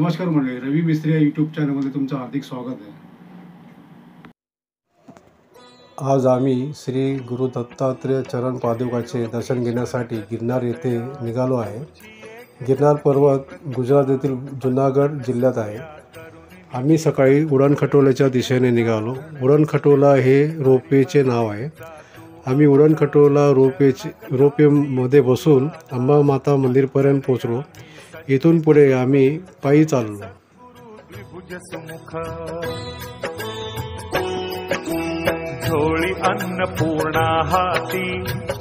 नमस्कार मंडळी, रवी मिस्त्री या यूट्यूब चॅनलमध्ये तुमचं हार्दिक स्वागत आहे। आज आम्ही श्री गुरु दत्तात्रेय चरण पादुकाचे दर्शन घेण्यासाठी गिरनार येथे निघालो आहे। गिरनार पर्वत गुजरात येथील जुनागढ़ जिल्ह्यात आहे। आम्ही सकाळी उड़न खटोल्याच्या दिशेने निघालो। उड़न खटोला हे रोपवेचे नाव आहे। आम्ही उड़न खटोला रोपवेमध्ये बसून अंबा माता मंदिरपर्यंत पोहोचलो। इथून पुढे आम्ही पायी चाललो। झोळी अन्नपूर्णा हाती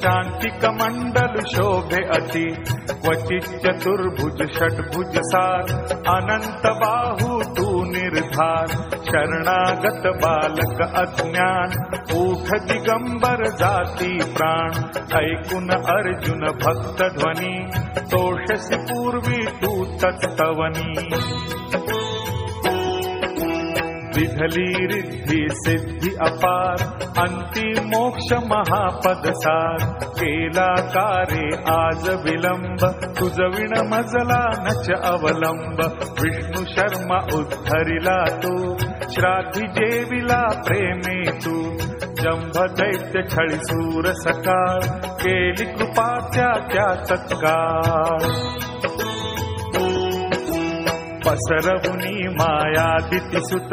शांती कमंडल शोभे अति क्वचित चतुर्भुज षट्भुज सार अनंत बाहु तू निर्धार शरणागत बालक अज्ञान ऊठ दिगंबर जाती प्राण ऐकुन अर्जुन भक्त ध्वनी तोषसी पूर्वी तू तत्तवनी विधली रिद्धि सिद्धि अपार अंतिम मोक्ष महापद सार केला कारे आज विलंब तुझ विण मजला नच अवलंब विष्णु शर्मा उद्धरिला तू श्राद्धी जेविला प्रेमे तू जंभ दैत्य छळीसूर सकाळ केली कृपा त्या तत्काळ पसरवुनी माया दितिसुत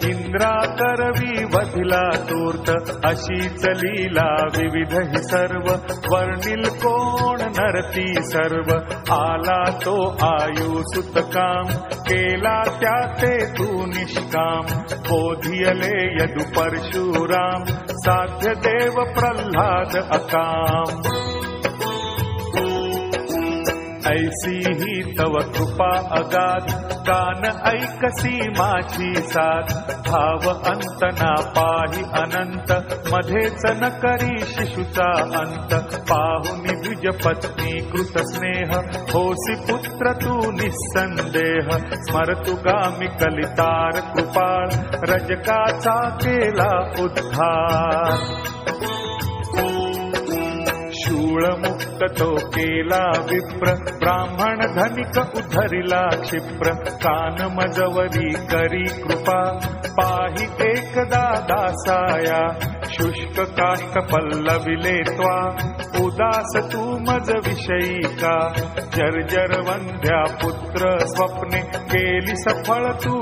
इंद्रा करवी वधिला तूर्त अशीच लीला विविध ही सर्व वर्णिल कोण नरती सर्व आला तो आयु सुत काम केला त्या ते तू निष्काम बोधियले यदु परशुराम साध्य देव प्रल्हाद अकाम ऐसी ही तव कृपा अगाध कान ऐकसी माझी साथ भाव अंत ना पाहि अनंत मध्येच न करी शिशुचा अंत पाहुनी द्विज पत्नी कृत स्नेह होसी पुत्र तू निस्संदेह स्मरतु गामी कलितार कृपाळ रजकाचा केला उद्धार शूळ मुक्त तो केला विप्र ब्राह्मण धनिक उद्धरिला क्षिप्र कान मजवरी करी कृपा पाहि एकदा दासाया शुष्क काष्ठ पल्लविले त्वा उदास तू मज विषयी का जर्जर वंध्या पुत्र स्वप्ने केली सफळ तू